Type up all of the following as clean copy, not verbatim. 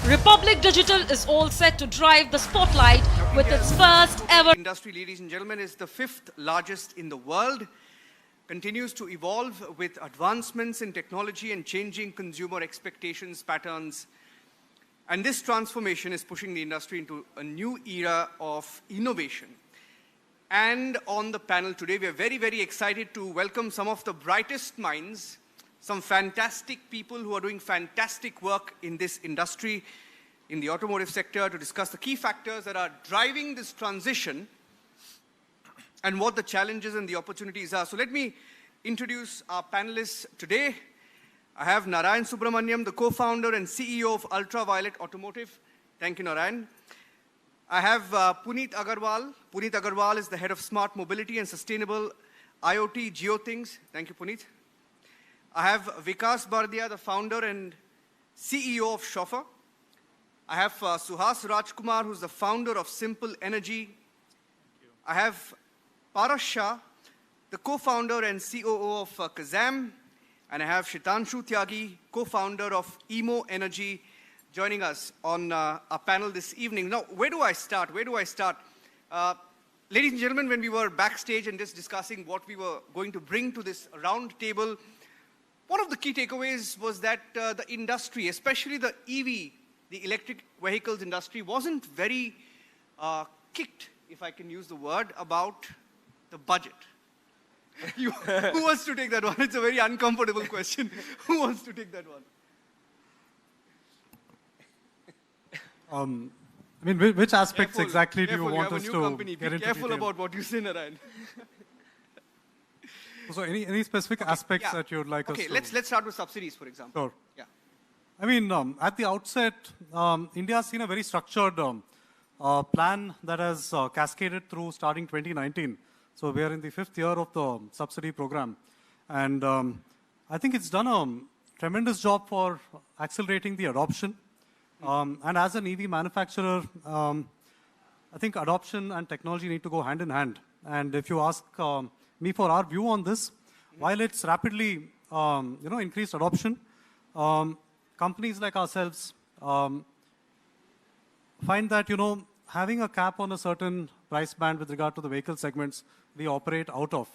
Republic Digital is all set to drive the spotlight with its first ever industry, ladies and gentlemen, is the 5th largest in the world, continues to evolve with advancements in technology and changing consumer expectations, patterns. And this transformation is pushing the industry into a new era of innovation. And on the panel today, we are very, very excited to welcome some of the brightest minds, some fantastic people who are doing fantastic work in this industry, in the automotive sector, to discuss the key factors that are driving this transition and what the challenges and the opportunities are. So let me introduce our panelists today. I have Narayan Subramaniam, the co-founder and CEO of Ultraviolet Automotive. Thank you, Narayan. I have Puneet Agarwal. Puneet Agarwal is the head of Smart Mobility and Sustainable IoT GeoThings. Thank you, Puneet. I have Vikas Bardia, the founder and CEO of Chauffeur. I have Suhas Rajkumar, who's the founder of Simple Energy. I have Paras Shah, the co-founder and COO of Kazam. And I have Shitanshu Tyagi, co-founder of Emo Energy, joining us on our panel this evening. Now, where do I start? Ladies and gentlemen, when we were backstage and just discussing what we were going to bring to this round table, one of the key takeaways was that the industry, especially the EV, the electric vehicles industry, wasn't very kicked, if I can use the word, about the budget. Who wants to take that one? It's a very uncomfortable question. Who wants to take that one? I mean, which aspects exactly do you want us to get into? Be careful about what you say, Narayan. So any specific aspects that you would like us to... Okay, let's start with subsidies, for example. Sure. Yeah. I mean, at the outset, India has seen a very structured plan that has cascaded through starting 2019. So we are in the 5th year of the subsidy program. And I think it's done a tremendous job for accelerating the adoption. And as an EV manufacturer, I think adoption and technology need to go hand in hand. And if you ask me for our view on this, while it's rapidly increased adoption, companies like ourselves find that having a cap on a certain price band with regard to the vehicle segments we operate out of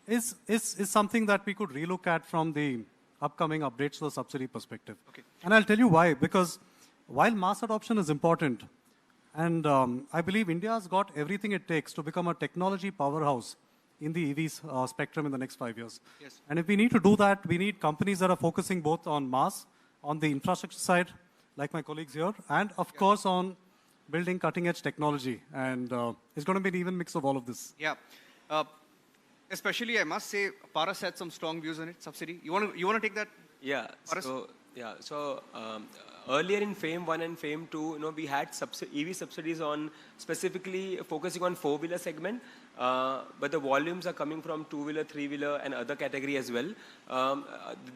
is something that we could relook at from the upcoming updates to the subsidy perspective. Okay. And I'll tell you why. Because while mass adoption is important, and I believe India has got everything it takes to become a technology powerhouse in the EV spectrum in the next 5 years. Yes. And if we need to do that, we need companies that are focusing both on mass, on the infrastructure side, like my colleagues here, and of course on building cutting-edge technology. And it's going to be an even mix of all of this. Yeah. Especially, I must say, Paras had some strong views on it, subsidy. You want to take that? Yeah. Paras? So earlier in FAME 1 and FAME 2, we had EV subsidies on specifically focusing on four-wheeler segment, but the volumes are coming from two-wheeler, three-wheeler, and other category as well.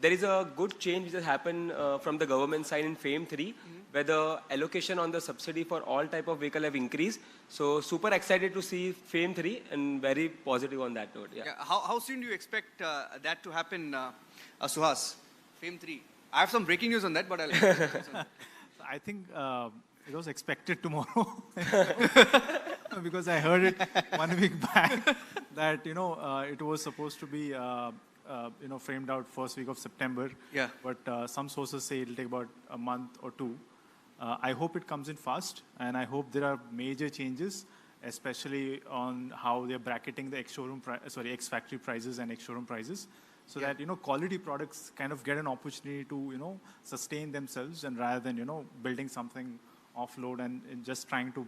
There is a good change that happened from the government side in FAME 3, where the allocation on the subsidy for all type of vehicle have increased. So super excited to see FAME 3 and very positive on that note. Yeah. How soon do you expect that to happen, Suhas? FAME 3. I have some breaking news on that, but I'll... I think it was expected tomorrow because I heard it 1 week back that, it was supposed to be, framed out first week of September. Yeah. But some sources say it'll take about a month or two. I hope it comes in fast, and I hope there are major changes, especially on how they're bracketing the ex-factory prices and ex-showroom prices. So that, quality products kind of get an opportunity to, sustain themselves, and rather than, building something offload and just trying to,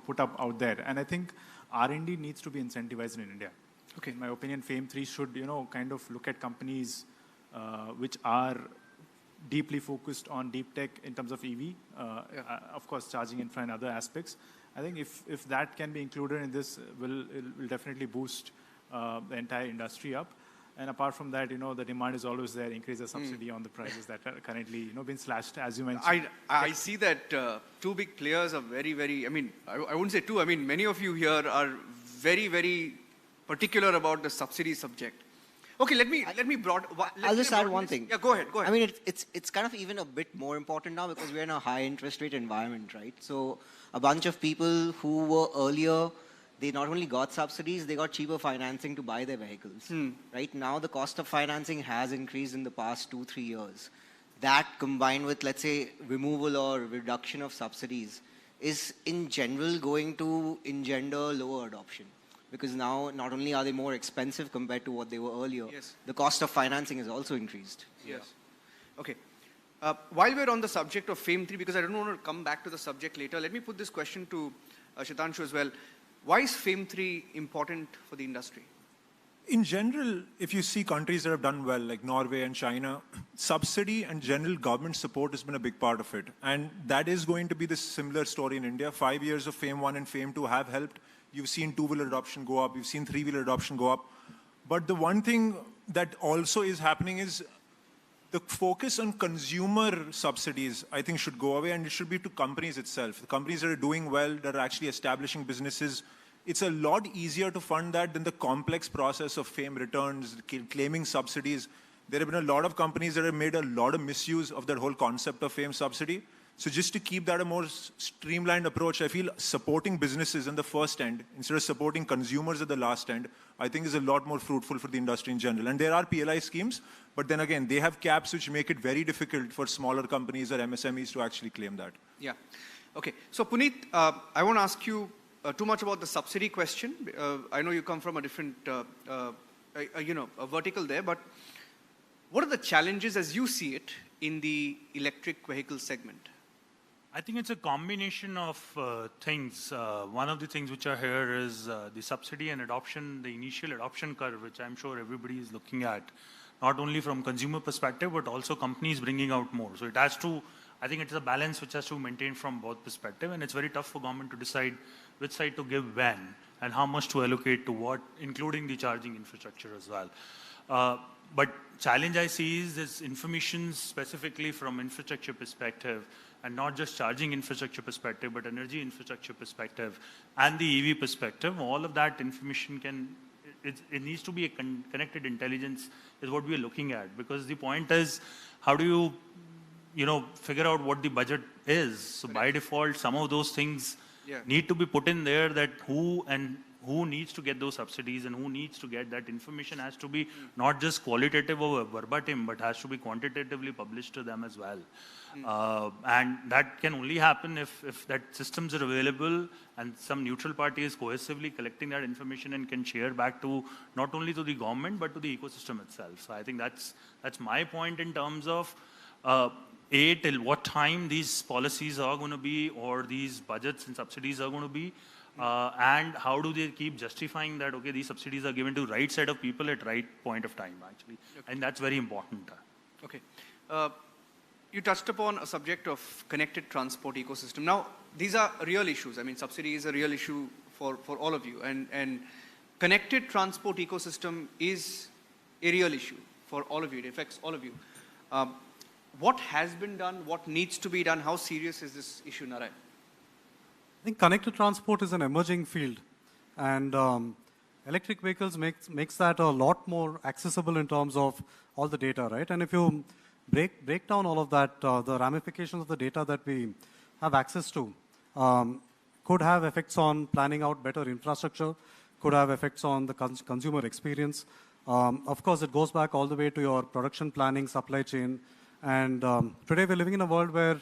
put up out there. And I think R&D needs to be incentivized in India. Okay. In my opinion, FAME 3 should, kind of look at companies which are deeply focused on deep tech in terms of EV, of course, charging infra and other aspects. I think if that can be included in this, it will definitely boost the entire industry up. And apart from that, the demand is always there. Increase the subsidy on the prices that are currently, been slashed, as you mentioned. I see that two big players are very, very, I wouldn't say two, many of you here are very, very particular about the subsidy subject. Okay, let me I'll just add one thing. Yeah, go ahead. I mean, it's kind of even a bit more important now because we're in a high interest rate environment, right? So a bunch of people who were earlier, they not only got subsidies, they got cheaper financing to buy their vehicles. Right now, the cost of financing has increased in the past 2-3 years. That combined with, let's say, removal or reduction of subsidies is in general going to engender lower adoption. Because now, not only are they more expensive compared to what they were earlier, the cost of financing has also increased. Yes. Okay. While we're on the subject of FAME 3, because I don't want to come back to the subject later, let me put this question to Shitanshu as well. Why is FAME 3 important for the industry? In general, if you see countries that have done well, like Norway and China, subsidy and general government support has been a big part of it. And that is going to be the similar story in India. 5 years of FAME 1 and FAME 2 have helped. You've seen two-wheeler adoption go up. You've seen three-wheeler adoption go up. But the one thing that also is happening is the focus on consumer subsidies, I think, should go away, and it should be to companies itself. The companies that are doing well, that are actually establishing businesses, it's a lot easier to fund that than the complex process of FAME returns, claiming subsidies. There have been a lot of companies that have made a lot of misuse of that whole concept of FAME subsidy. So just to keep that a more streamlined approach, I feel supporting businesses in the first end, instead of supporting consumers at the last end, I think is a lot more fruitful for the industry in general. And there are PLI schemes, but then again, they have caps which make it very difficult for smaller companies or MSMEs to actually claim that. Yeah. Okay. So Puneet, I won't ask you too much about the subsidy question. I know you come from a different, a vertical there, but what are the challenges as you see it in the electric vehicle segment? I think it's a combination of things. One of the things which are here is the subsidy and adoption, the initial adoption curve, which I'm sure everybody is looking at, not only from consumer perspective, but also companies bringing out more. So it has to, I think it's a balance which has to maintain from both perspective, and it's very tough for government to decide which side to give when and how much to allocate to what, including the charging infrastructure as well. But challenge I see is this information specifically from infrastructure perspective, and not just charging infrastructure perspective, but energy infrastructure perspective and the EV perspective. All of that information it needs to be a connected intelligence is what we are looking at. Because the point is, how do you, figure out what the budget is? So by default, some of those things need to be put in there, that who needs to get those subsidies and who needs to get that information has to be not just qualitative or verbatim, but has to be quantitatively published to them as well. And that can only happen if that systems are available and some neutral party is cohesively collecting that information and can share back to not only to the government, but to the ecosystem itself. So I think that's my point in terms of till what time these policies are going to be, or these budgets and subsidies are going to be, and how do they keep justifying that, okay, these subsidies are given to right set of people at right point of time, actually. Okay. And that's very important. Okay. You touched upon a subject of connected transport ecosystem. Now, these are real issues. I mean, subsidy is a real issue for all of you. And connected transport ecosystem is a real issue for all of you. It affects all of you. What has been done? What needs to be done? How serious is this issue, Narayan? I think connected transport is an emerging field, and electric vehicles makes that a lot more accessible in terms of all the data, right? And if you break down all of that, the ramifications of the data that we have access to could have effects on planning out better infrastructure, could have effects on the consumer experience. Of course, it goes back all the way to your production planning, supply chain, and today we're living in a world where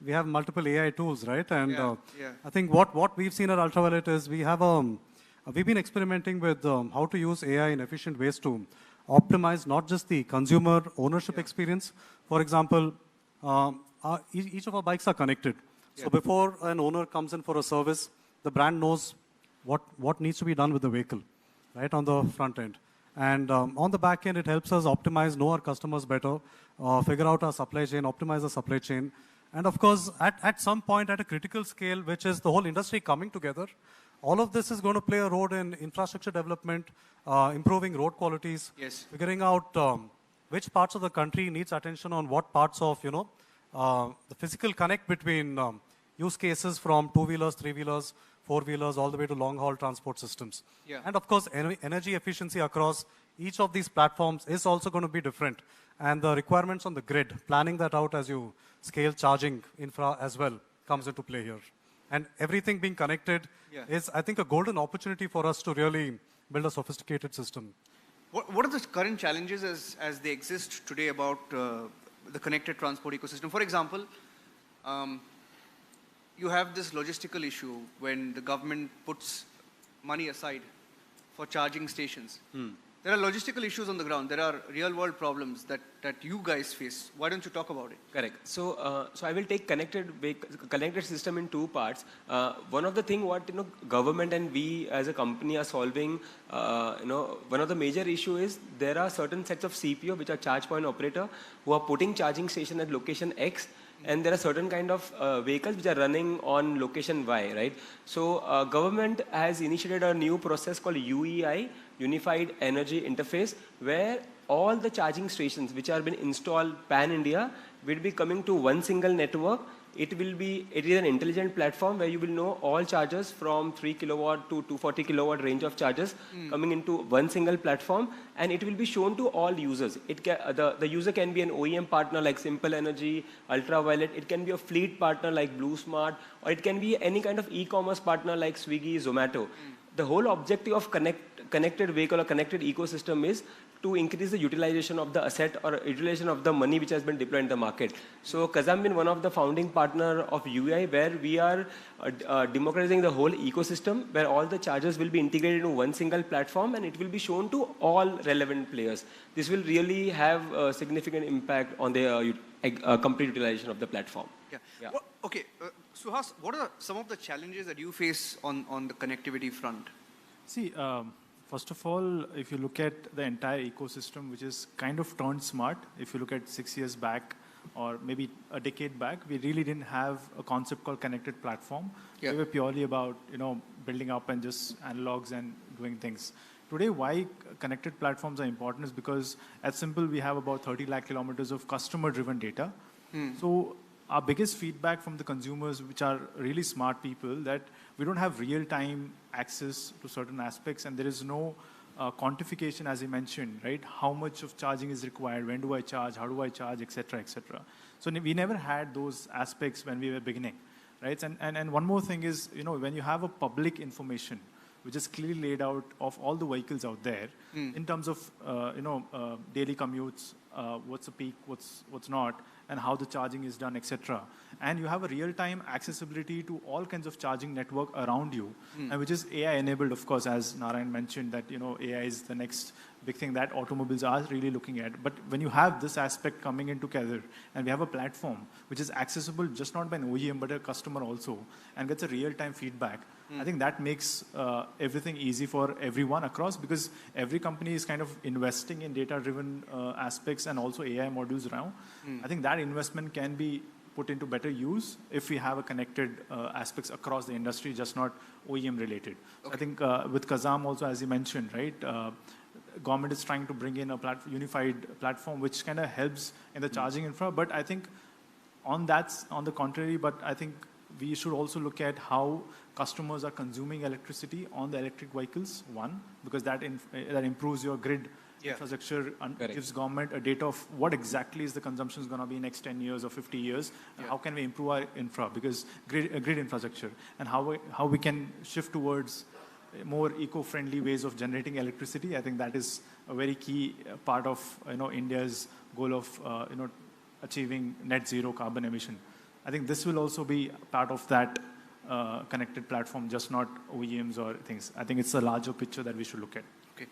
we have multiple AI tools, right? And I think what we've seen at Ultraviolet is we've been experimenting with how to use AI in efficient ways to optimize not just the consumer ownership experience. For example, each of our bikes are connected. So before an owner comes in for a service, the brand knows what needs to be done with the vehicle, right, on the front end. And on the back end, it helps us optimize, know our customers better, figure out our supply chain, optimize the supply chain. And of course, at some point, at a critical scale, which is the whole industry coming together, all of this is going to play a role in infrastructure development, improving road qualities, figuring out which parts of the country needs attention on what parts of, the physical connect between use cases from two-wheelers, three-wheelers, four-wheelers, all the way to long-haul transport systems. And of course, energy efficiency across each of these platforms is also going to be different. And the requirements on the grid, planning that out as you scale charging infra as well, comes into play here. And everything being connected is, I think, a golden opportunity for us to really build a sophisticated system. What are the current challenges as they exist today about the connected transport ecosystem? For example, you have this logistical issue when the government puts money aside for charging stations. There are logistical issues on the ground. There are real-world problems that you guys face. Why don't you talk about it? Correct. So I will take connected system in two parts. One of the thing what government and we as a company are solving, one of the major issue is there are certain sets of CPO which are charge point operator who are putting charging station at location X, and there are certain kind of vehicles which are running on location Y, right? So government has initiated a new process called UEI, Unified Energy Interface, where all the charging stations which have been installed pan-India will be coming to one single network. It is an intelligent platform where you will know all chargers from 3 kilowatt to 240 kilowatt range of chargers coming into one single platform, and it will be shown to all users. The user can be an OEM partner like Simple Energy, Ultraviolet. It can be a fleet partner like Blue Smart, or it can be any kind of e-commerce partner like Swiggy, Zomato. The whole objective of connected vehicle or connected ecosystem is to increase the utilization of the asset or utilization of the money which has been deployed in the market. So Kazam been one of the founding partner of UI, where we are democratizing the whole ecosystem, where all the chargers will be integrated into one single platform and it will be shown to all relevant players. This will really have a significant impact on the complete utilization of the platform. Yeah. Well, okay, Suhas, what are some of the challenges that you face on the connectivity front? See, first of all, if you look at the entire ecosystem, which is kind of turned smart, if you look at 6 years back or maybe a decade back, we really didn't have a concept called connected platform. We were purely about, building up and just analogs and doing things. Today, why connected platforms are important is because at Simple, we have about 30 lakh kilometers of customer-driven data. So our biggest feedback from the consumers, which are really smart people, that we don't have real-time access to certain aspects, and there is no quantification, as you mentioned, right? How much of charging is required? When do I charge? How do I charge? Etc. Etc. So we never had those aspects when we were beginning, right? And one more thing is, when you have a public information which is clearly laid out of all the vehicles out there in terms of daily commutes, what's a peak, what's not, and how the charging is done, etc. And you have a real-time accessibility to all kinds of charging network around you, and which is AI-enabled, of course, as Narayan mentioned, that AI is the next big thing that automobiles are really looking at. But when you have this aspect coming in together, and we have a platform which is accessible just not by an OEM but a customer also, and gets a real-time feedback, I think that makes everything easy for everyone across, because every company is kind of investing in data-driven aspects and also AI modules now. I think that investment can be put into better use if we have a connected aspects across the industry, just not OEM related. Okay. I think with Kazam also, as you mentioned, right, government is trying to bring in a unified platform which kind of helps in the charging infra. But I think on the contrary, but I think we should also look at how customers are consuming electricity on the electric vehicles, one, because that improves your grid infrastructure and gives government a data of what exactly is the consumption is going to be next 10 years or 50 years, and how can we improve our infra, because grid infrastructure, and how we can shift towards more eco-friendly ways of generating electricity. I think that is a very key part of India's goal of achieving net zero carbon emission. I think this will also be part of that connected platform, just not OEMs or things. I think it's a larger picture that we should look at. Okay.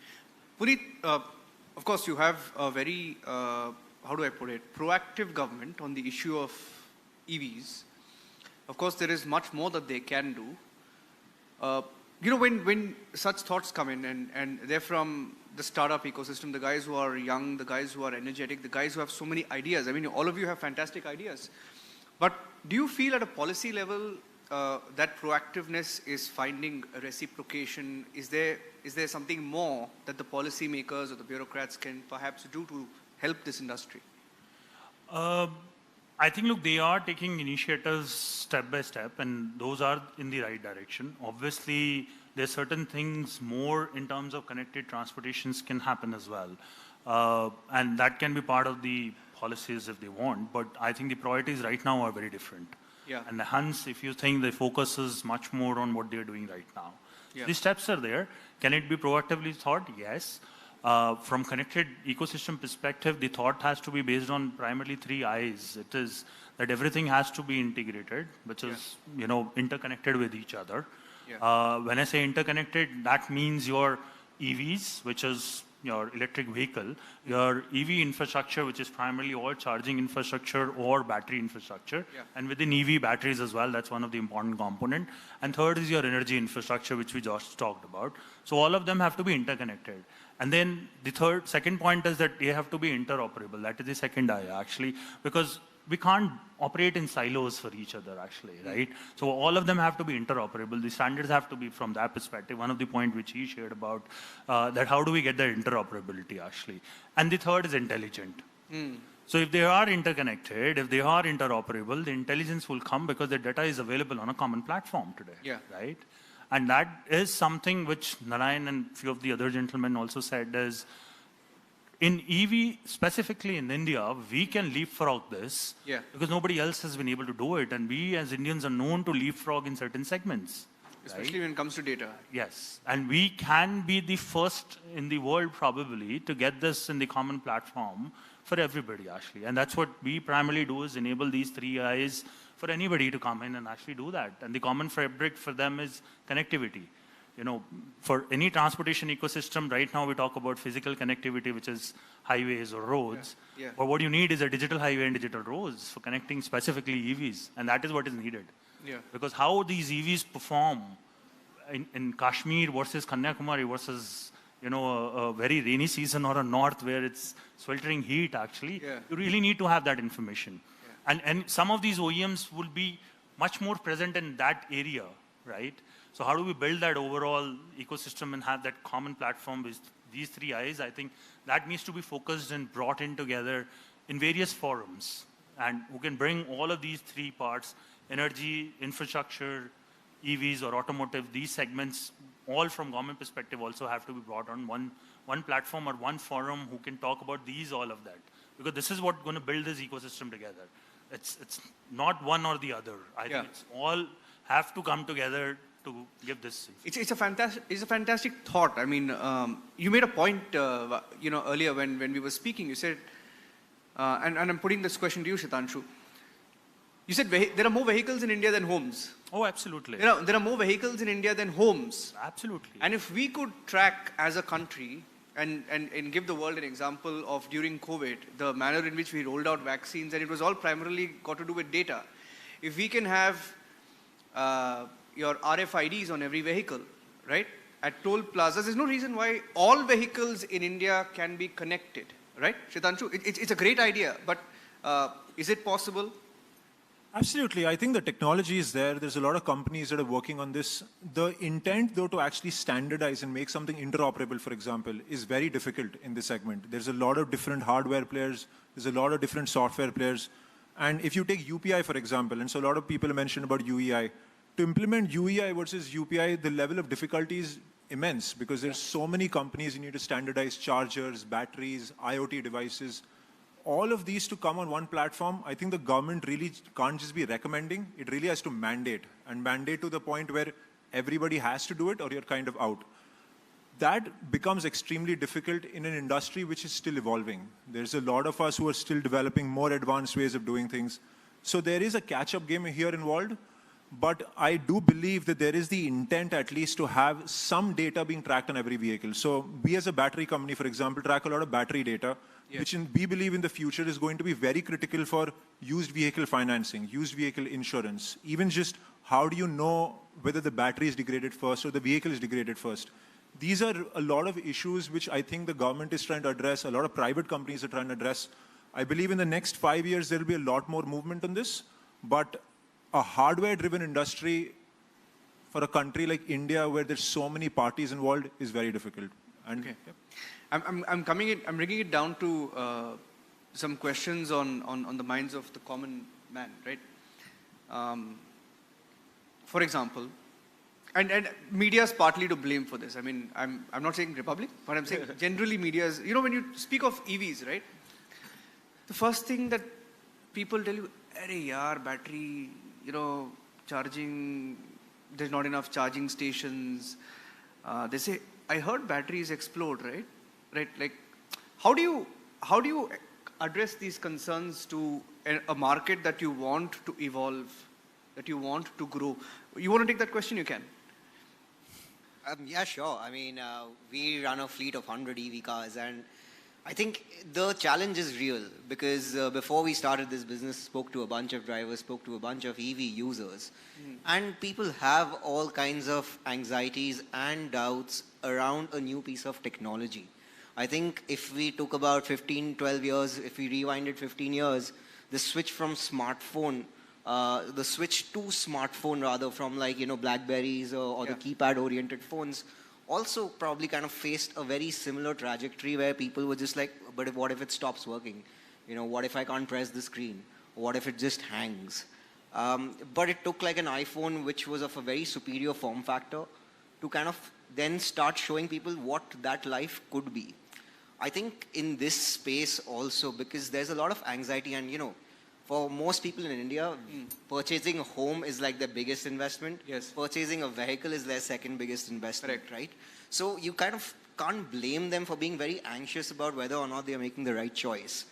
Puneet, of course, you have a very, how do I put it, proactive government on the issue of EVs. Of course, there is much more that they can do. When such thoughts come in, and they're from the startup ecosystem, the guys who are young, the guys who are energetic, the guys who have so many ideas. I mean, all of you have fantastic ideas. But do you feel at a policy level that proactiveness is finding a reciprocation? Is there something more that the policymakers or the bureaucrats can perhaps do to help this industry? I think, look, they are taking initiatives step by step, and those are in the right direction. Obviously, there's certain things more in terms of connected transportations can happen as well. And that can be part of the policies if they want, but I think the priorities right now are very different. Yeah. And hence, if you think the focus is much more on what they're doing right now. Yeah. These steps are there. Can it be proactively thought? Yes. From connected ecosystem perspective, the thought has to be based on primarily 3 I's. It is that everything has to be integrated, which is, you know, interconnected with each other. Yeah. When I say interconnected, that means your EVs, which is your electric vehicle, your EV infrastructure, which is primarily all charging infrastructure or battery infrastructure, and within EV batteries as well, that's one of the important component. And third is your energy infrastructure, which we just talked about. So all of them have to be interconnected. And then the second point is that they have to be interoperable. That is the second I actually, because we can't operate in silos for each other actually, right? So all of them have to be interoperable. The standards have to be from that perspective. One of the points which he shared about that how do we get that interoperability actually. And the third is intelligent. So if they are interconnected, if they are interoperable, the intelligence will come because the data is available on a common platform today, right? And that is something which Narayan and a few of the other gentlemen also said is, in EV, specifically in India, we can leapfrog this because nobody else has been able to do it. And we as Indians are known to leapfrog in certain segments. Especially when it comes to data. Yes. And we can be the first in the world probably to get this in the common platform for everybody actually. And that's what we primarily do is enable these 3 I's for anybody to come in and actually do that. And the common fabric for them is connectivity. You know, for any transportation ecosystem, right now we talk about physical connectivity, which is highways or roads. But what you need is a digital highway and digital roads for connecting specifically EVs. And that is what is needed. Because how these EVs perform in Kashmir versus Kanyakumari versus, you know, a very rainy season or a north where it's sweltering heat actually, you really need to have that information. And some of these OEMs will be much more present in that area, right? So how do we build that overall ecosystem and have that common platform with these 3 I's? I think that needs to be focused and brought in together in various forums. And who can bring all of these 3 parts, energy, infrastructure, EVs or automotive, these segments, all from government perspective also have to be brought on one platform or one forum who can talk about these, all of that. Because this is what's going to build this ecosystem together. It's not one or the other. I think it's all have to come together to give this. It's a fantastic thought. I mean, you made a point, you know, earlier when we were speaking. You said, and I'm putting this question to you, Shitanshu. You said there are more vehicles in India than homes. Oh, absolutely. You know, there are more vehicles in India than homes. Absolutely. And if we could track as a country and give the world an example of during COVID, the manner in which we rolled out vaccines, and it was all primarily got to do with data. If we can have your RFIDs on every vehicle, right? At toll plazas, there's no reason why all vehicles in India can be connected, right? Shitanshu, it's a great idea, but is it possible? Absolutely. I think the technology is there. There's a lot of companies that are working on this. The intent, though, to actually standardize and make something interoperable, for example, is very difficult in this segment. There's a lot of different hardware players. There's a lot of different software players. And if you take UPI, for example, and so a lot of people mentioned about UEI, to implement UEI versus UPI, the level of difficulty is immense because there's so many companies you need to standardize chargers, batteries, IoT devices. All of these to come on one platform, I think the government really can't just be recommending, it really has to mandate, and mandate to the point where everybody has to do it or you're kind of out. That becomes extremely difficult in an industry which is still evolving. There's a lot of us who are still developing more advanced ways of doing things. So there is a catch-up game here involved, but I do believe that there is the intent at least to have some data being tracked on every vehicle. So we as a battery company, for example, track a lot of battery data, which we believe in the future is going to be very critical for used vehicle financing, used vehicle insurance. Even just how do you know whether the battery is degraded first or the vehicle is degraded first? These are a lot of issues which I think the government is trying to address, a lot of private companies are trying to address. I believe in the next 5 years there will be a lot more movement on this, but a hardware-driven industry for a country like India where there's so many parties involved is very difficult. And I'm bringing it down to some questions on the minds of the common man, right? For example, and media is partly to blame for this. I mean, I'm not saying Republic, but I'm saying generally media is, you know, when you speak of EVs, right? The first thing that people tell you, "Arey yaar, battery, you know, charging, there's not enough charging stations." They say, "I heard batteries explode," right? Right? Like, how do you address these concerns to a market that you want to evolve, that you want to grow? You want to take that question? You can. Yeah, sure. I mean, we run a fleet of 100 EV cars, and I think the challenge is real because before we started this business, spoke to a bunch of drivers, spoke to a bunch of EV users, and people have all kinds of anxieties and doubts around a new piece of technology. I think if we took about 15, 12 years, if we rewinded 15 years, the switch from smartphone, the switch to smartphone rather from like, you know, Blackberries or the keypad-oriented phones also probably kind of faced a very similar trajectory where people were just like, but what if it stops working? You know, what if I can't press the screen? What if it just hangs? But it took like an iPhone, which was of a very superior form factor, to kind of then start showing people what that life could be. I think in this space also, because there's a lot of anxiety and, you know, for most people in India, purchasing a home is like their biggest investment. Yes. Purchasing a vehicle is their second biggest investment, right? So you kind of can't blame them for being very anxious about whether or not they're making the right choice.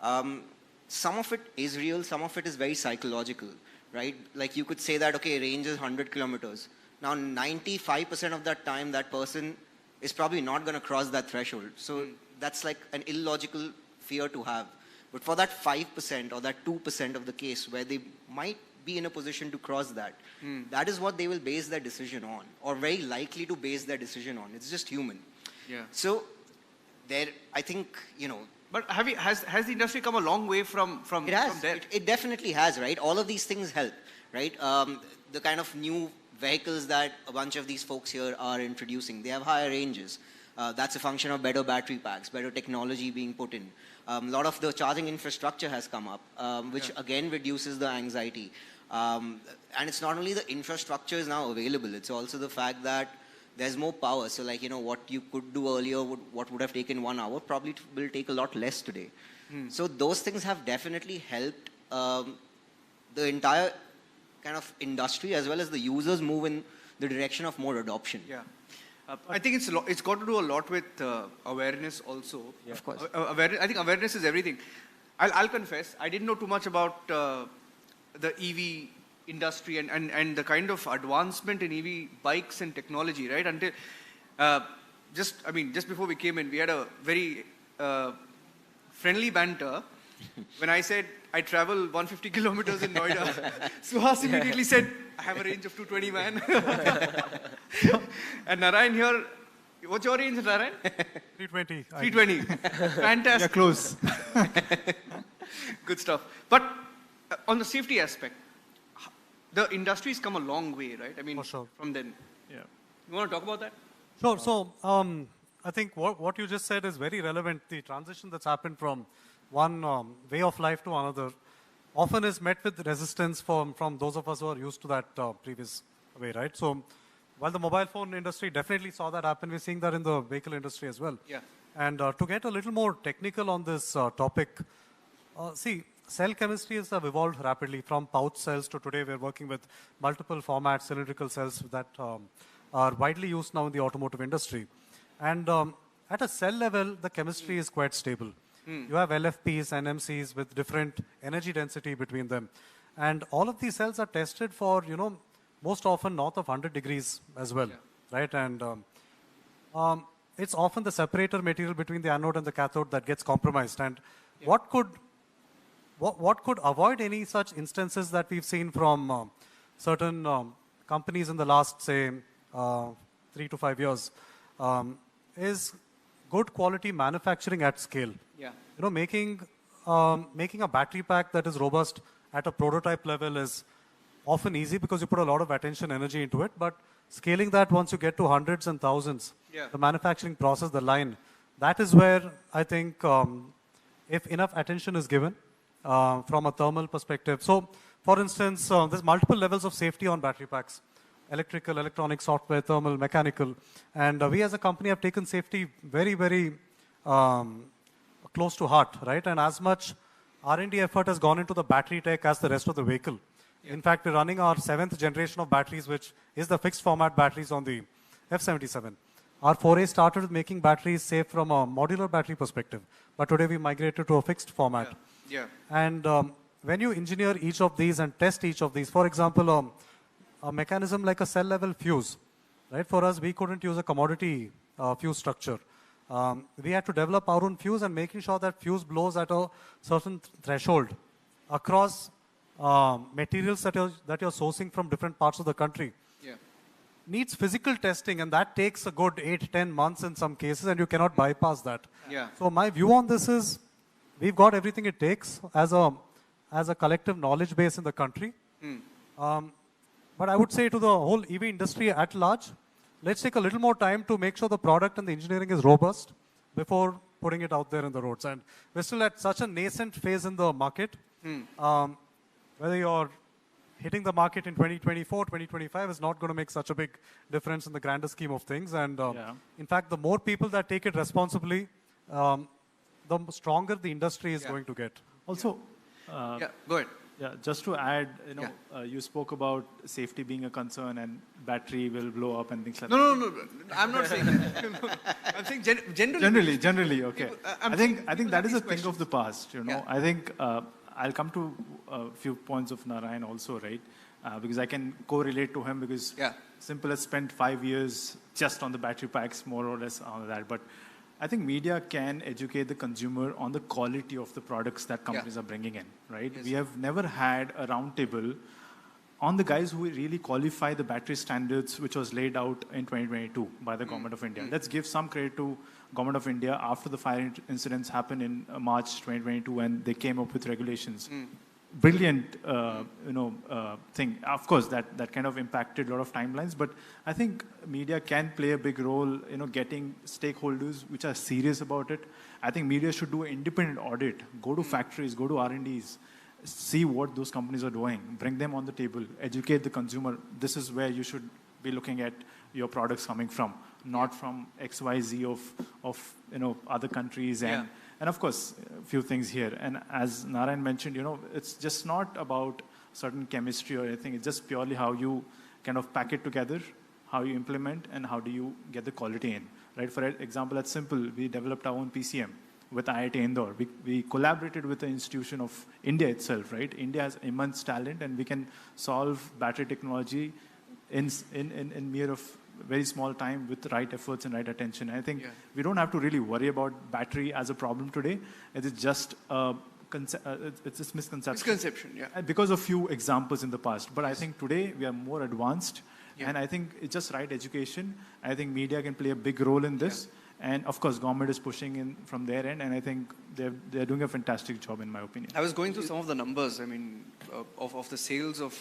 Some of it is real, some of it is very psychological, right? Like you could say that, okay, range is 100 kilometers. Now, 95% of that time, that person is probably not going to cross that threshold. So that's like an illogical fear to have. But for that 5% or that 2% of the case where they might be in a position to cross that, that is what they will base their decision on, or very likely to base their decision on. It's just human. Yeah. So there, I think, you know. But has the industry come a long way from It has. from there? It definitely has, right? All of these things help, right? The kind of new vehicles that a bunch of these folks here are introducing, they have higher ranges. That's a function of better battery packs, better technology being put in. A lot of the charging infrastructure has come up, which again reduces the anxiety. And it's not only the infrastructure is now available, it's also the fact that there's more power. So like, you know, what you could do earlier, what would have taken 1 hour, probably will take a lot less today. So those things have definitely helped the entire kind of industry as well as the users move in the direction of more adoption. Yeah. I think it's got to do a lot with awareness also. Yeah. Of course. I think awareness is everything. I'll confess, I didn't know too much about the EV industry and the kind of advancement in EV bikes and technology, right? Until just before we came in, we had a very friendly banter. When I said I travel 150 kilometers in Noida, Suhas immediately said, I have a range of 220, man. And Narayan here, what's your range, Narayan? 320. 320. Fantastic. Yeah, close. Good stuff. But on the safety aspect, the industry's come a long way, right? I mean, For sure. from then. Yeah. You want to talk about that? Sure. So I think what you just said is very relevant. The transition that's happened from one way of life to another often is met with resistance from those of us who are used to that previous way, right? So while the mobile phone industry definitely saw that happen, we're seeing that in the vehicle industry as well. Yeah. And to get a little more technical on this topic, see, cell chemistries have evolved rapidly from pouch cells to today we're working with multiple formats, cylindrical cells that are widely used now in the automotive industry. And at a cell level, the chemistry is quite stable. You have LFPs, NMCs with different energy density between them. And all of these cells are tested for, you know, most often north of 100 degrees as well, right? And it's often the separator material between the anode and the cathode that gets compromised. And what could avoid any such instances that we've seen from certain companies in the last, say, 3 to 5 years is good quality manufacturing at scale. Yeah. You know, making a battery pack that is robust at a prototype level is often easy because you put a lot of attention, energy into it. But scaling that once you get to hundreds and thousands, the manufacturing process, the line, that is where I think if enough attention is given from a thermal perspective. So, for instance, there's multiple levels of safety on battery packs: electrical, electronic, software, thermal, mechanical. And we as a company have taken safety very, very close to heart, right? And as much R&D effort has gone into the battery tech as the rest of the vehicle. Yeah. In fact, we're running our 7th generation of batteries, which is the fixed format batteries on the F77. Our foray started with making batteries safe from a modular battery perspective. But today we migrated to a fixed format. Yeah. And when you engineer each of these and test each of these, for example, a mechanism like a cell level fuse, right? For us, we couldn't use a commodity fuse structure. We had to develop our own fuse and making sure that fuse blows at a certain threshold across materials that you're sourcing from different parts of the country. Yeah. Needs physical testing, and that takes a good 8-10 months in some cases, and you cannot bypass that. Yeah. So my view on this is, we've got everything it takes as a collective knowledge base in the country. But I would say to the whole EV industry at large, let's take a little more time to make sure the product and the engineering is robust before putting it out there in the roads. And we're still at such a nascent phase in the market. Whether you're hitting the market in 2024, 2025 is not going to make such a big difference in the grander scheme of things. And in fact, the more people that take it responsibly, the stronger the industry is going to get. Also, yeah, go ahead. Yeah, just to add, you spoke about safety being a concern and battery will blow up and things like that. No. I'm not saying that. I'm saying generally. Generally, okay. I think that is a thing of the past, Yeah. I think I'll come to a few points of Narayan also, right? Because I can correlate to him because Simple has spent 5 years just on the battery packs, more or less on that. But I think media can educate the consumer on the quality of the products that companies are bringing in, right? Yes. We have never had a roundtable on the guys who really qualify the battery standards, which was laid out in 2022 by the Government of India. Let's give some credit to Government of India after the fire incidents happened in March 2022 when they came up with regulations. Brilliant, thing. Of course, that kind of impacted a lot of timelines, but I think media can play a big role, getting stakeholders which are serious about it. I think media should do an independent audit, go to factories, go to R&Ds, see what those companies are doing, bring them on the table, educate the consumer. This is where you should be looking at your products coming from, not from XYZ of other countries and of course, a few things here. And as Narayan mentioned, it's just not about certain chemistry or anything. It's just purely how you kind of pack it together, how you implement, and how do you get the quality in, right? For example, at Simple, we developed our own PCM with IIT Indore. We collaborated with the institution of India itself, right? India has immense talent, and we can solve battery technology in mere of very small time with the right efforts and right attention. I think we don't have to really worry about battery as a problem today. It is just it's this misconception. Misconception, yeah. Because of few examples in the past. But I think today we are more advanced, and I think it's just right education. I think media can play a big role in this. And of course, government is pushing in from their end, and I think they're doing a fantastic job, in my opinion. I was going through some of the numbers, of the sales of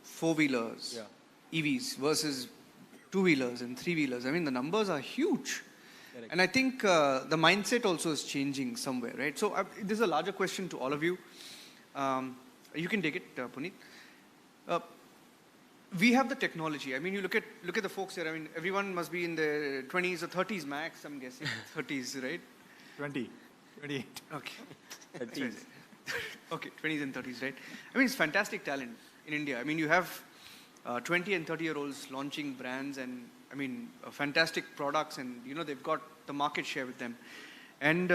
four-wheelers, EVs versus two-wheelers and three-wheelers. The numbers are huge. Correct. And I think the mindset also is changing somewhere, right? So this is a larger question to all of you. You can take it, Puneet. We have the technology. You look at the folks here. Everyone must be in their 20s or 30s max, I'm guessing. 30s, right? 20, 28. Okay. 30s. Okay, 20s and 30s, right? It's fantastic talent in India. You have 20 and 30-year-olds launching brands and, fantastic products, and, they've got the market share with them. And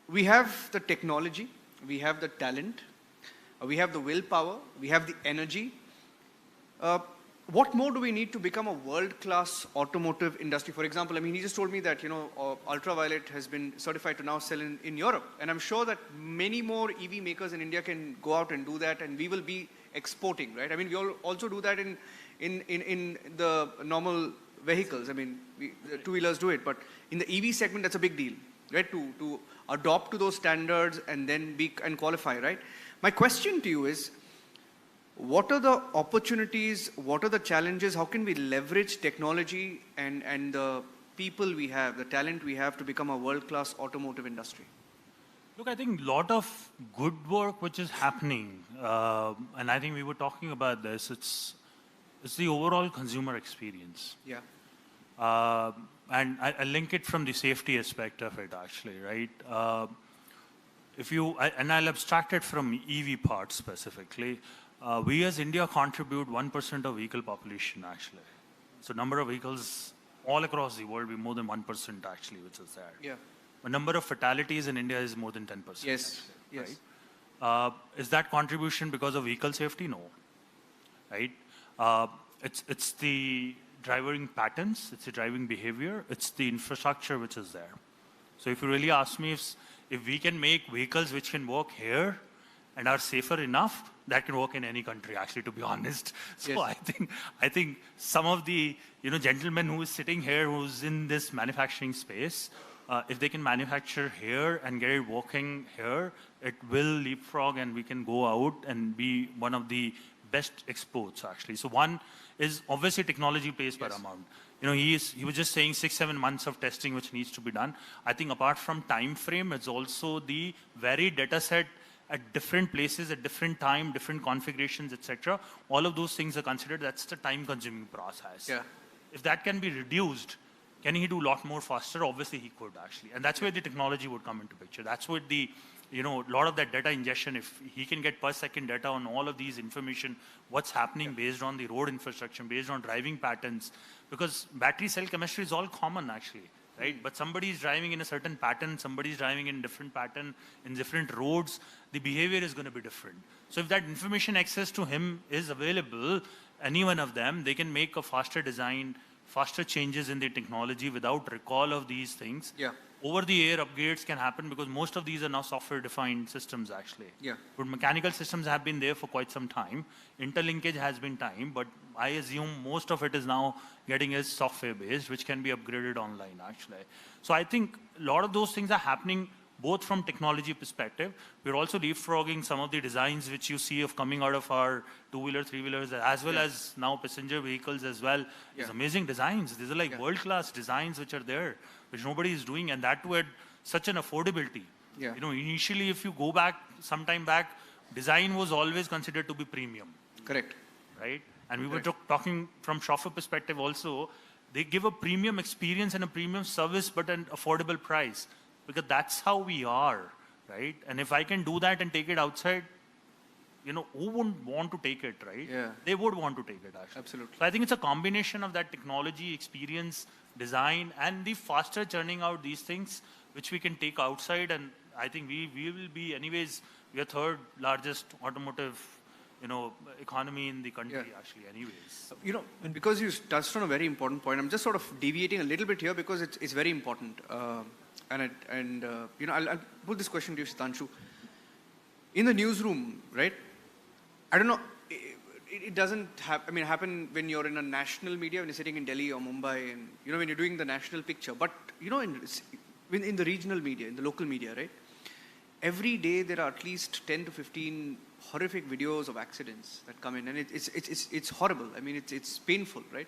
we have the technology, we have the talent, we have the willpower, we have the energy. What more do we need to become a world-class automotive industry? For example, he just told me that, Ultraviolet has been certified to now sell in Europe. And I'm sure that many more EV makers in India can go out and do that, and we will be exporting, right? We all also do that in the normal vehicles. The two-wheelers do it, but in the EV segment, that's a big deal, right? To adopt to those standards and then qualify, right? My question to you is, what are the opportunities? What are the challenges? How can we leverage technology and the people we have, the talent we have to become a world-class automotive industry? Look, I think a lot of good work which is happening, and I think we were talking about this, it's the overall consumer experience. Yeah. And I link it from the safety aspect of it, actually, right? And I'll abstract it from EV parts specifically. We as India contribute 1% of vehicle population, actually. So number of vehicles all across the world, we more than 1% actually, which is there. Yeah. The number of fatalities in India is more than 10%. Yes. Actually, Yes. right? Is that contribution because of vehicle safety? No. Right? It's the driving patterns, it's the driving behavior, it's the infrastructure which is there. So if you really ask me if we can make vehicles which can work here and are safer enough, that can work in any country, actually, to be honest. So Yes. I think some of the gentlemen who is sitting here, who's in this manufacturing space, if they can manufacture here and get it working here, it will leapfrog and we can go out and be one of the best exports, actually. So one is obviously technology plays paramount. He was just saying 6-7 months of testing which needs to be done. I think apart from time frame, it's also the varied data set at different places, at different time, different configurations, etc. All of those things are considered. That's the time-consuming process. Yeah. If that can be reduced, can he do a lot more faster? Obviously, he could, actually. And that's where the technology would come into picture. That's where the, a lot of that data ingestion, if he can get per second data on all of these information, what's happening based on the road infrastructure, based on driving patterns, because battery cell chemistry is all common, actually, right? But somebody is driving in a certain pattern, somebody is driving in different pattern, in different roads, the behavior is going to be different. So if that information access to him is available, any one of them, they can make a faster design, faster changes in the technology without recall of these things. Yeah. Over-the-air upgrades can happen because most of these are now software-defined systems, actually. Yeah. But mechanical systems have been there for quite some time. Interlinkage has been time, but I assume most of it is now getting as software-based, which can be upgraded online, actually. So I think a lot of those things are happening both from technology perspective. We're also leapfrogging some of the designs which you see of coming out of our two-wheeler, three-wheelers, as well as now passenger vehicles as well. These amazing designs. These are like world-class designs which are there, which nobody is doing, and that too at such an affordability. Yeah. Initially, if you go back, some time back, design was always considered to be premium. Correct. Right? And we were talking from shopper perspective also, they give a premium experience and a premium service, but an affordable price. Because that's how we are, right? And if I can do that and take it outside, who wouldn't want to take it, right? Yeah. They would want to take it, actually. Absolutely. So I think it's a combination of that technology, experience, design, and the faster churning out these things, which we can take outside. And I think we will be, anyways, we are third largest automotive, economy in the country, actually, anyways. Because you touched on a very important point, I'm just sort of deviating a little bit here because it's very important. I'll put this question to you, Sitanshu. In the newsroom, right? I don't know, it doesn't happen when you're in a national media, when you're sitting in Delhi or Mumbai, and when you're doing the national picture. But in the regional media, in the local media, right? Every day there are at least 10 to 15 horrific videos of accidents that come in, and it's horrible. I mean, it's painful, right?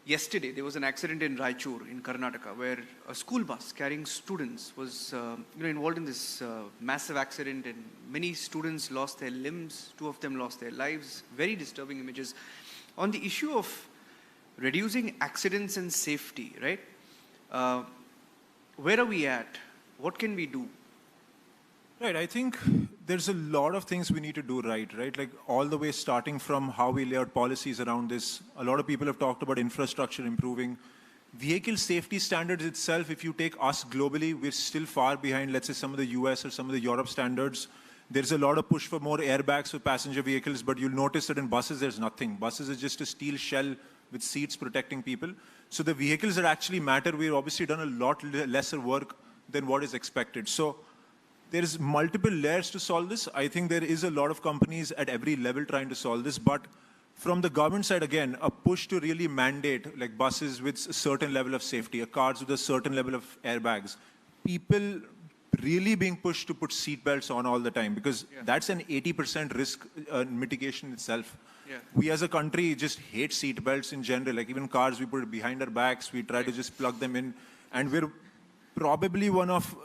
Yesterday, there was an accident in Raichur, in Karnataka, where a school bus carrying students was involved in this massive accident, and many students lost their limbs. 2 of them lost their lives. Very disturbing images. On the issue of reducing accidents and safety, right? Where are we at? What can we do? Right, I think there's a lot of things we need to do right? Like all the way starting from how we lay out policies around this. A lot of people have talked about infrastructure improving. Vehicle safety standards itself, if you take us globally, we're still far behind, let's say, some of the US or some of the Europe standards. There's a lot of push for more airbags for passenger vehicles, but you'll notice that in buses, there's nothing. Buses is just a steel shell with seats protecting people. So the vehicles that actually matter, we've obviously done a lot lesser work than what is expected. So there is multiple layers to solve this. I think there is a lot of companies at every level trying to solve this, but from the government side, again, a push to really mandate like buses with a certain level of safety, cars with a certain level of airbags, people really being pushed to put seatbelts on all the time, because that's an 80% risk mitigation itself. we as a country just hate seat belts in general. Like even cars, we put it behind our backs. We try to just plug them in. And we're probably one of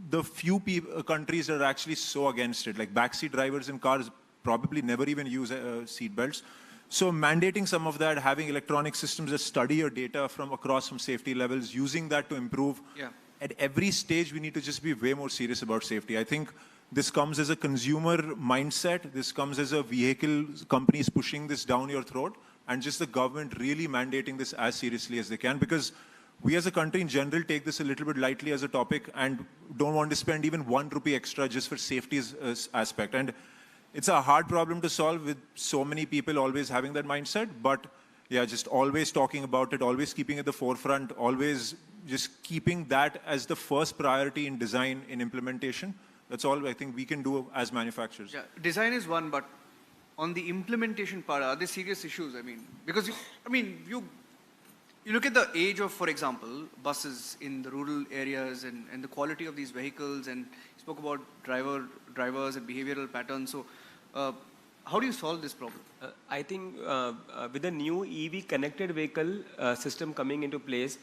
the few countries that are actually so against it. Like backseat drivers in cars probably never even use seat belts. So mandating some of that, having electronic systems that study your data from across some safety levels, using that to improve. At every stage, we need to just be way more serious about safety. I think this comes as a consumer mindset. This comes as a vehicle companies pushing this down your throat, and just the government really mandating this as seriously as they can, because we as a country in general take this a little bit lightly as a topic and don't want to spend even 1 rupee extra just for safety's aspect. And it's a hard problem to solve with so many people always having that mindset, but yeah, just always talking about it, always keeping it at the forefront, always just keeping that as the first priority in design, in implementation. That's all I think we can do as manufacturers. Yeah, design is one, but on the implementation part, are there serious issues? I mean, because you look at the age of, for example, buses in the rural areas and the quality of these vehicles, and you spoke about drivers and behavioral patterns. So how do you solve this problem? I think with the new EV connected vehicle system coming into place,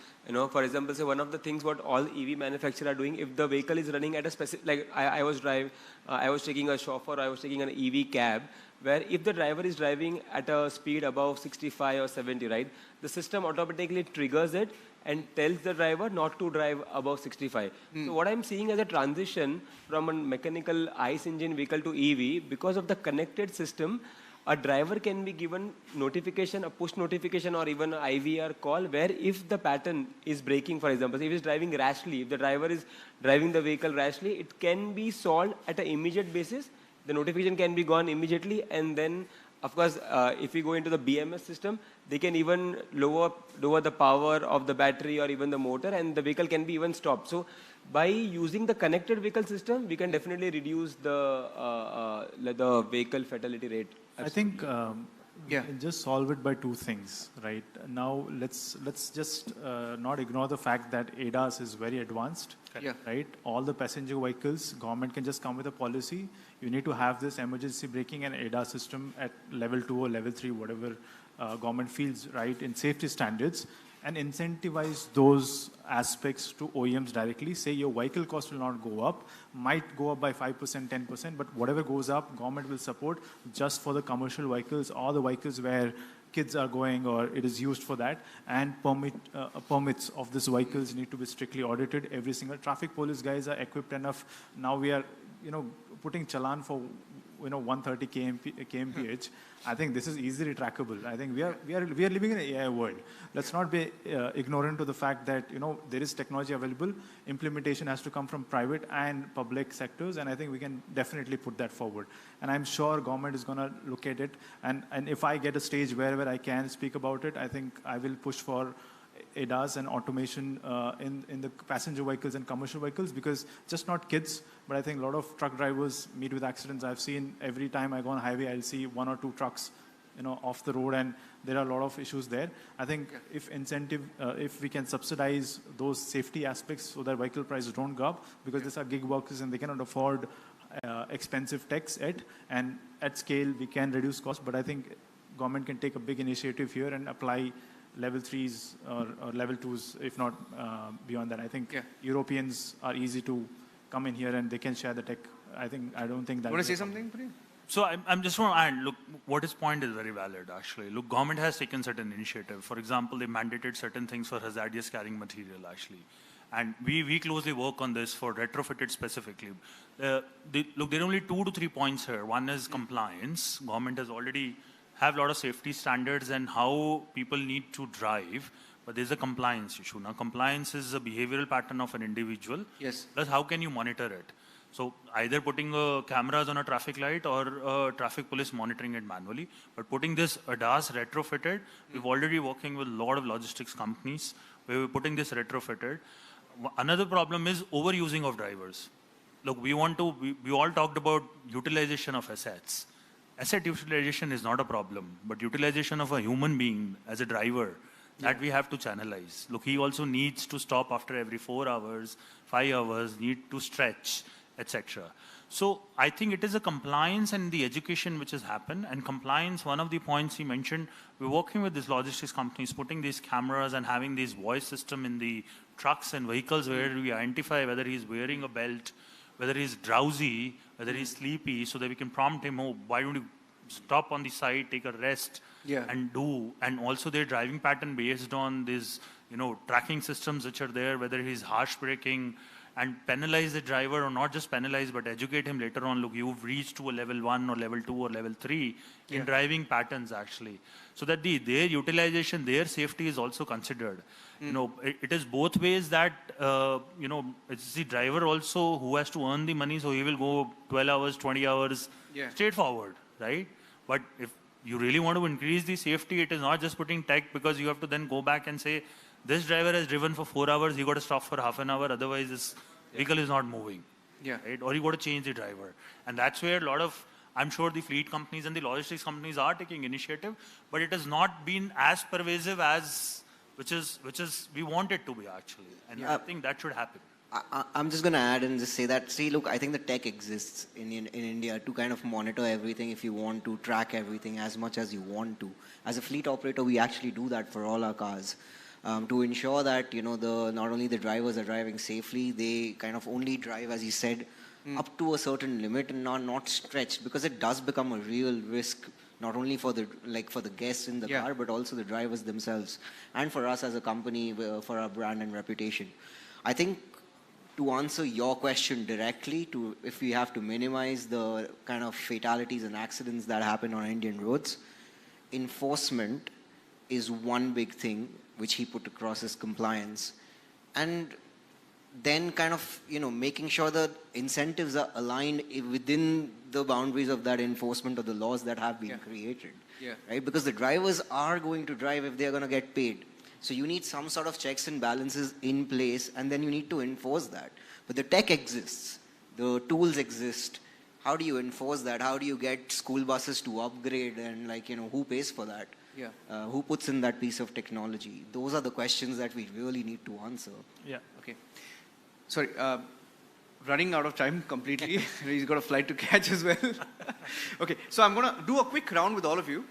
for example, say one of the things what all EV manufacturers are doing, if the vehicle is running at a specific, like I was taking a chauffeur, I was taking an EV cab, where if the driver is driving at a speed above 65 or 70, right, the system automatically triggers it and tells the driver not to drive above 65. So what I'm seeing as a transition from a mechanical ICE engine vehicle to EV, because of the connected system, a driver can be given notification, a push notification or even an IVR call, where if the pattern is breaking, for example, if he's driving rashly, if the driver is driving the vehicle rashly, it can be solved at an immediate basis. The notification can be gone immediately, and then of course, if we go into the BMS system, they can even lower the power of the battery or even the motor, and the vehicle can be even stopped. So by using the connected vehicle system, we can definitely reduce the vehicle fatality rate. Absolutely. I think and just solve it by two things, right? Now let's just not ignore the fact that ADAS is very advanced, right? All the passenger vehicles, government can just come with a policy. You need to have this emergency braking and ADAS system at level 2 or level 3, whatever government feels right in safety standards, and incentivize those aspects to OEMs directly. Say your vehicle cost will not go up, might go up by 5%, 10%, but whatever goes up, government will support just for the commercial vehicles or the vehicles where kids are going or it is used for that, and permits of these vehicles need to be strictly audited. Every single traffic police guys are equipped enough. Now we are, putting challan for 130 kmph. I think this is easily trackable. I think we are living in an AI world. Let's not be ignorant to the fact that there is technology available. Implementation has to come from private and public sectors, and I think we can definitely put that forward. And I'm sure government is going to look at it. And if I get a stage wherever I can speak about it, I think I will push for ADAS and automation in the passenger vehicles and commercial vehicles, because just not kids, but I think a lot of truck drivers meet with accidents. I've seen every time I go on highway, I'll see 1 or 2 trucks, off the road, and there are a lot of issues there. I think if we can subsidize those safety aspects so that vehicle prices don't go up, because these are gig workers and they cannot afford expensive techs and at scale we can reduce costs. But I think government can take a big initiative here and apply level 3s or level 2s, if not beyond that. I think Europeans are easy to come in here and they can share the tech. I don't think that. You want to say something, Priya? So I'm just want to add, look, what his point is very valid, actually. Look, government has taken certain initiative. For example, they mandated certain things for hazardous carrying material, actually. And we closely work on this for retrofitted specifically. Look, there are only 2 to 3 points here. One is compliance. Government has already have a lot of safety standards and how people need to drive, but there's a compliance issue. Now, compliance is a behavioral pattern of an individual. Yes. Plus, how can you monitor it? So, either putting cameras on a traffic light or traffic police monitoring it manually. But putting this ADAS retrofitted, we've already working with a lot of logistics companies where we're putting this retrofitted. Another problem is overusing of drivers. Look, we all talked about utilization of assets. Asset utilization is not a problem, but utilization of a human being as a driver, that we have to channelize. Look, he also needs to stop after every 4 hours, 5 hours, need to stretch, etc. So I think it is a compliance and the education which has happened. And compliance, one of the points he mentioned, we're working with these logistics companies, putting these cameras and having these voice system in the trucks and vehicles where we identify whether he's wearing a belt, whether he's drowsy, whether he's sleepy, so that we can prompt him, oh, why don't you stop on the side, take a rest, and do. And also their driving pattern based on these, tracking systems which are there, whether he's harsh braking, and penalize the driver, or not just penalize, but educate him later on, look, you've reached to a level 1 or level 2 or level 3 in driving patterns actually. So that their utilization, their safety is also considered. It is both ways that, it's the driver also who has to earn the money, so he will go 12 hours, 20 hours, straightforward, right? But if you really want to increase the safety, it is not just putting tech, because you have to then go back and say, this driver has driven for 4 hours, he got to stop for half an hour, otherwise this vehicle is not moving. Right? Or you got to change the driver. And that's where a lot of, I'm sure the fleet companies and the logistics companies are taking initiative, but it has not been as pervasive as, which is we want it to be actually. And I think that should happen. I'm just going to add and just say that, see, look, I think the tech exists in India to kind of monitor everything if you want to, track everything as much as you want to. As a fleet operator, we actually do that for all our cars. To ensure that, not only the drivers are driving safely, they kind of only drive, as you said, up to a certain limit and not stretched, because it does become a real risk, not only for the guests in the car, but also the drivers themselves, and for us as a company, for our brand and reputation. I think to answer your question directly, if we have to minimize the kind of fatalities and accidents that happen on Indian roads, enforcement is one big thing which he put across as compliance. And then kind of, making sure that incentives are aligned within the boundaries of that enforcement of the laws that have been created. Right? Because the drivers are going to drive if they're going to get paid. So you need some sort of checks and balances in place, and then you need to enforce that. But the tech exists, the tools exist. How do you enforce that? How do you get school buses to upgrade, and who pays for that? Who puts in that piece of technology? Those are the questions that we really need to answer. Okay. Sorry, running out of time completely. He's got a flight to catch as well. Okay, so I'm going to do a quick round with all of you.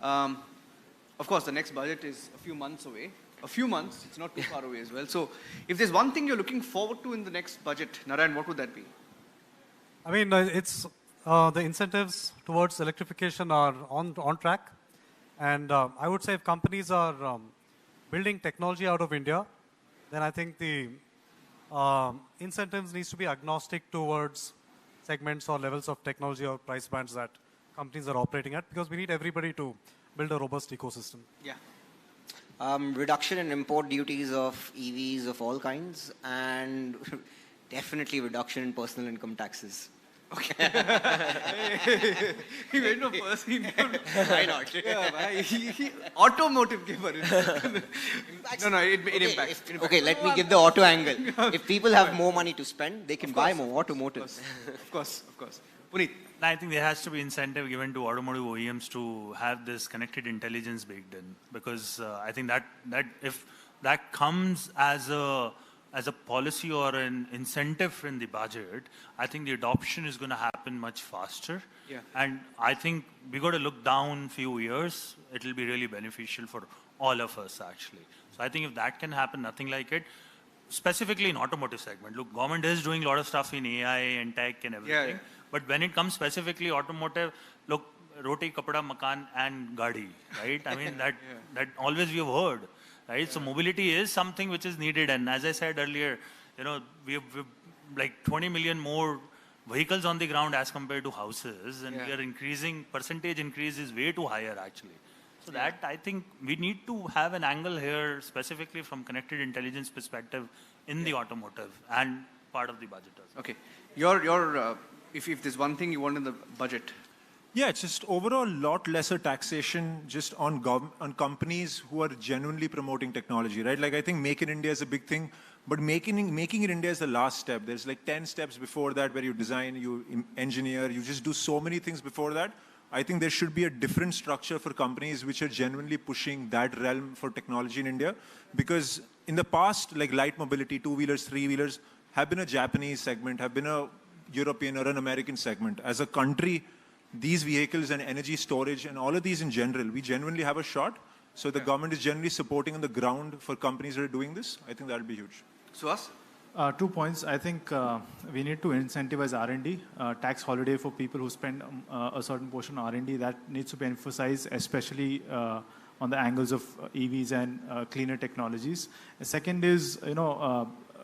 Of course, the next budget is a few months away. A few months, it's not too far away as well. So if there's one thing you're looking forward to in the next budget, Narayan, what would that be? I mean, it's the incentives towards electrification are on track. And I would say if companies are building technology out of India, then I think the incentives needs to be agnostic towards segments or levels of technology or price bands that companies are operating at, because we need everybody to build a robust ecosystem. Reduction in import duties of EVs of all kinds, and definitely reduction in personal income taxes. Okay. He went no personal income. Why not? Automotive giver. No, it impacts. Okay, let me give the auto angle. If people have more money to spend, they can buy more automotives. Of course. Puneet. I think there has to be incentive given to automotive OEMs to have this connected intelligence baked in, because I think that if that comes as a policy or an incentive in the budget, I think the adoption is going to happen much faster. And I think we got to look down few years. It will be really beneficial for all of us actually. So I think if that can happen, nothing like it. Specifically in automotive segment, look, government is doing a lot of stuff in AI and tech and everything. But when it comes specifically automotive, look, roti, kapda, makan, and gadi, right? I mean, that always we have heard, right? So mobility is something which is needed. And as I said earlier, we have like 20 million more vehicles on the ground as compared to houses. And we are increasing, percentage increase is way too higher actually. So that I think we need to have an angle here specifically from connected intelligence perspective in the automotive and part of the budget also. Okay. If there's one thing you want in the budget. Yeah, it's just overall lot lesser taxation just on companies who are genuinely promoting technology, right? Like I think Make in India is a big thing, but making in India is the last step. There's like 10 steps before that where you design, you engineer, you just do so many things before that. I think there should be a different structure for companies which are genuinely pushing that realm for technology in India. Because in the past, like light mobility, two-wheelers, three-wheelers, have been a Japanese segment, have been a European or an American segment. As a country, these vehicles and energy storage and all of these in general, we genuinely have a shot. So the government is generally supporting on the ground for companies that are doing this. I think that will be huge. Suhas? 2 points. I think we need to incentivize R&D, tax holiday for people who spend a certain portion on R&D. That needs to be emphasized, especially on the angles of EVs and cleaner technologies. The second is,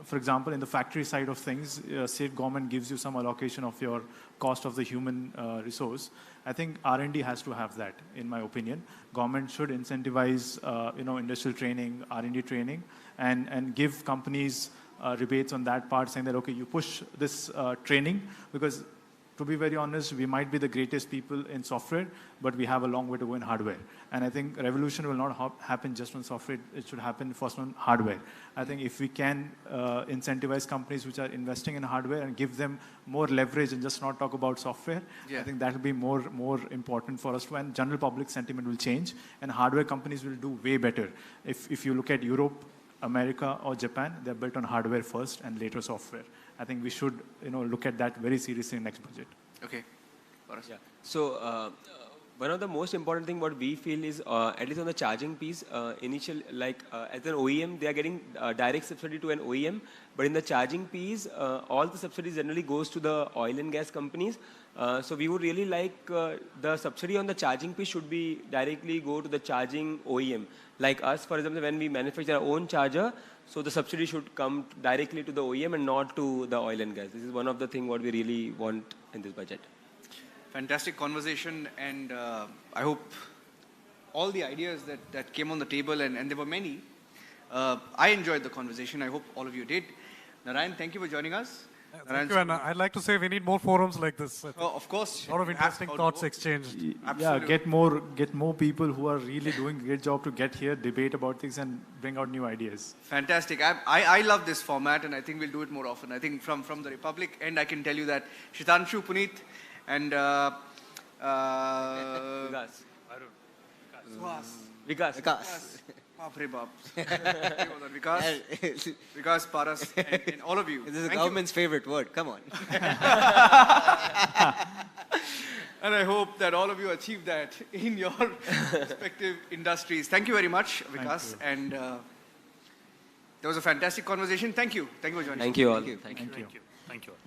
for example, in the factory side of things, state government gives you some allocation of your cost of the human resource. I think R&D has to have that, in my opinion. Government should incentivize, industrial training, R&D training, and give companies rebates on that part, saying that, okay, you push this training, because to be very honest, we might be the greatest people in software, but we have a long way to go in hardware. And I think revolution will not happen just on software, it should happen first on hardware. I think if we can incentivize companies which are investing in hardware and give them more leverage and just not talk about software, I think that will be more important for us to, and general public sentiment will change, and hardware companies will do way better. If you look at Europe, America or Japan, they're built on hardware first and later software. I think we should, look at that very seriously in next budget. Okay. Yeah. So one of the most important thing what we feel is, at least on the charging piece, as an OEM, they are getting direct subsidy to an OEM, but in the charging piece, all the subsidies generally goes to the oil and gas companies. So we would really like the subsidy on the charging piece should be directly go to the charging OEM. Like us, for example, when we manufacture our own charger, so the subsidy should come directly to the OEM and not to the oil and gas. This is one of the things what we really want in this budget. Fantastic conversation, and I hope all the ideas that came on the table, and there were many, I enjoyed the conversation. I hope all of you did. Narayan, thank you for joining us. Thank you, and I'd like to say we need more forums like this. Oh, of course. A lot of interesting thoughts exchanged. Yeah, get more people who are really doing a great job to get here, debate about things, and bring out new ideas. Fantastic. I love this format, and I think we'll do it more often. I think from the Republic end, I can tell you that Shitanshu, Puneet, and Vikas. Vikas, Paras, and all of you. This is the government's favorite word. Come on. And I hope that all of you achieve that in your respective industries. Thank you very much, Vikas. And there was a fantastic conversation. Thank you. Thank you for joining us. Thank you all. Thank you. Thank you all.